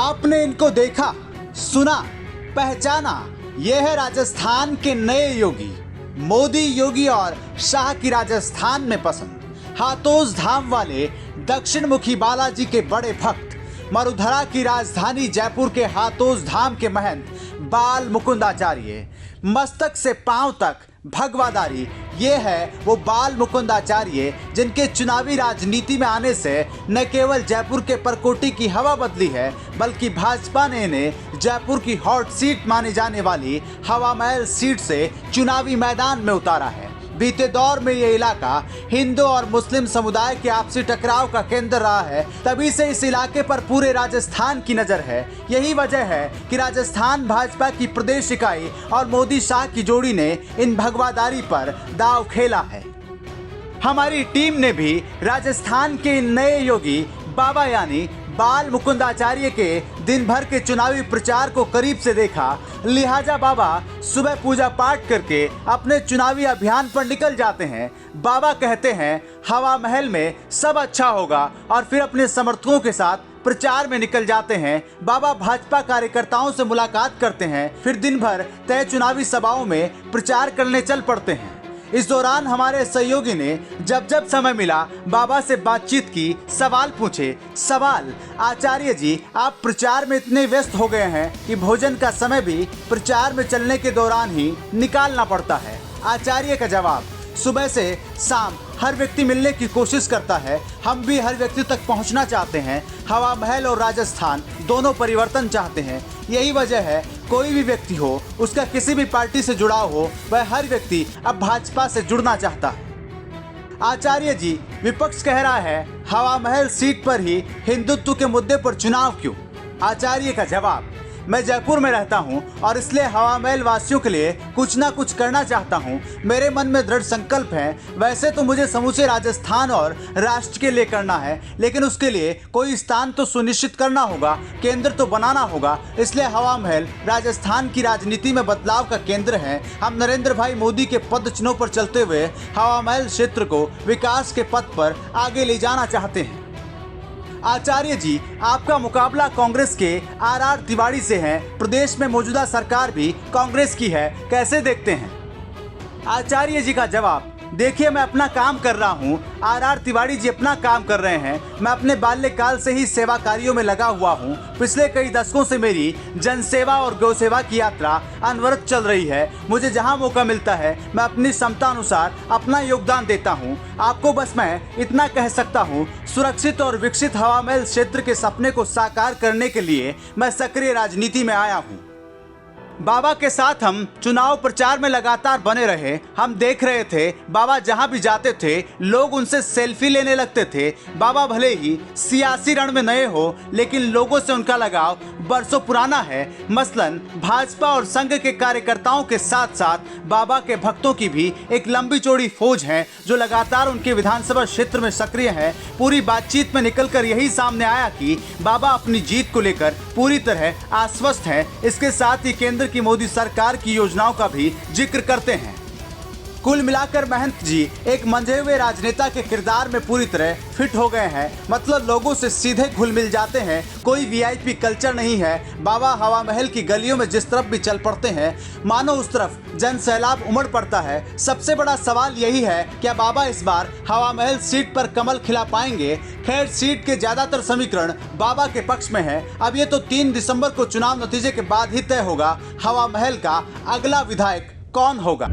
आपने इनको देखा, सुना, पहचाना। ये है राजस्थान के नए योगी। मोदी, योगी और शाह की राजस्थान में पसंद। हाथोस धाम वाले दक्षिण मुखी बालाजी के बड़े भक्त, मरुधरा की राजधानी जयपुर के हाथोस धाम के महंत बाल मुकुंदाचार्य। मस्तक से पांव तक भगवादारी, ये है वो बाल मुकुंदाचार्य जिनके चुनावी राजनीति में आने से न केवल जयपुर के परकोटी की हवा बदली है, बल्कि भाजपा ने इन्हें जयपुर की हॉट सीट माने जाने वाली हवा महल सीट से चुनावी मैदान में उतारा है। बीते दौर में ये इलाका हिंदू और मुस्लिम समुदाय के आपसी टकराव का केंद्र रहा है, तभी से इस इलाके पर पूरे राजस्थान की नजर है। यही वजह है कि राजस्थान भाजपा की प्रदेश इकाई और मोदी शाह की जोड़ी ने इन भगवादारी पर दांव खेला है। हमारी टीम ने भी राजस्थान के इन नए योगी बाबा यानी बाल मुकुंदाचार्य के दिन भर के चुनावी प्रचार को करीब से देखा, लिहाजा बाबा सुबह पूजा पाठ करके अपने चुनावी अभियान पर निकल जाते हैं। बाबा कहते हैं हवा महल में सब अच्छा होगा और फिर अपने समर्थकों के साथ प्रचार में निकल जाते हैं। बाबा भाजपा कार्यकर्ताओं से मुलाकात करते हैं, फिर दिन भर तय चुनावी सभाओं में प्रचार करने चल पड़ते हैं। इस दौरान हमारे सहयोगी ने जब जब समय मिला बाबा से बातचीत की, सवाल पूछे। सवाल, आचार्य जी आप प्रचार में इतने व्यस्त हो गए हैं कि भोजन का समय भी प्रचार में चलने के दौरान ही निकालना पड़ता है। आचार्य का जवाब, सुबह से शाम हर व्यक्ति मिलने की कोशिश करता है, हम भी हर व्यक्ति तक पहुंचना चाहते हैं। हवा महल और राजस्थान दोनों परिवर्तन चाहते हैं। यही वजह है कोई भी व्यक्ति हो, उसका किसी भी पार्टी से जुड़ाव हो, वह हर व्यक्ति अब भाजपा से जुड़ना चाहता है। आचार्य जी, विपक्ष कह रहा है हवा महल सीट पर ही हिंदुत्व के मुद्दे पर चुनाव क्यों? आचार्य का जवाब, मैं जयपुर में रहता हूं और इसलिए हवा महल वासियों के लिए कुछ ना कुछ करना चाहता हूं। मेरे मन में दृढ़ संकल्प है। वैसे तो मुझे समूचे राजस्थान और राष्ट्र के लिए करना है, लेकिन उसके लिए कोई स्थान तो सुनिश्चित करना होगा, केंद्र तो बनाना होगा। इसलिए हवा महल राजस्थान की राजनीति में बदलाव का केंद्र है। हम नरेंद्र भाई मोदी के पद चिन्हों पर चलते हुए हवा महल क्षेत्र को विकास के पथ पर आगे ले जाना चाहते हैं। आचार्य जी, आपका मुकाबला कांग्रेस के आर तिवारी से है। प्रदेश में मौजूदा सरकार भी कांग्रेस की है, कैसे देखते हैं? आचार्य जी का जवाब, देखिए मैं अपना काम कर रहा हूँ, आर तिवारी जी अपना काम कर रहे हैं। मैं अपने बाल्यकाल से ही सेवा कार्यों में लगा हुआ हूँ। पिछले कई दशकों से मेरी जनसेवा और गौसेवा की यात्रा अनवरत चल रही है। मुझे जहाँ मौका मिलता है मैं अपनी क्षमता अनुसार अपना योगदान देता हूँ। आपको बस मैं इतना कह सकता हूँ, सुरक्षित और विकसित हवा महल क्षेत्र के सपने को साकार करने के लिए मैं सक्रिय राजनीति में आया हूँ। बाबा के साथ हम चुनाव प्रचार में लगातार बने रहे। हम देख रहे थे बाबा जहां भी जाते थे लोग उनसे सेल्फी लेने लगते थे। बाबा भले ही सियासी रण में नए हो, लेकिन लोगों से उनका लगाव बरसों पुराना है। मसलन भाजपा और संघ के कार्यकर्ताओं के साथ साथ बाबा के भक्तों की भी एक लंबी चौड़ी फौज है जो लगातार उनके विधानसभा क्षेत्र में सक्रिय है। पूरी बातचीत में निकलकर यही सामने आया कि बाबा अपनी जीत को लेकर पूरी तरह आश्वस्त हैं। इसके साथ ही केंद्र की मोदी सरकार की योजनाओं का भी जिक्र करते हैं। कुल मिलाकर महंत जी एक मंझे हुए राजनेता के किरदार में पूरी तरह फिट हो गए हैं। मतलब लोगों से सीधे घुल मिल जाते हैं, कोई वीआईपी कल्चर नहीं है। बाबा हवा महल की गलियों में जिस तरफ भी चल पड़ते हैं मानो उस तरफ जन सैलाब उमड़ पड़ता है। सबसे बड़ा सवाल यही है, क्या बाबा इस बार हवा महल सीट पर कमल खिला पाएंगे? खैर, सीट के ज्यादातर समीकरण बाबा के पक्ष में है। अब ये तो 3 दिसंबर को चुनाव नतीजे के बाद ही तय होगा हवा महल का अगला विधायक कौन होगा।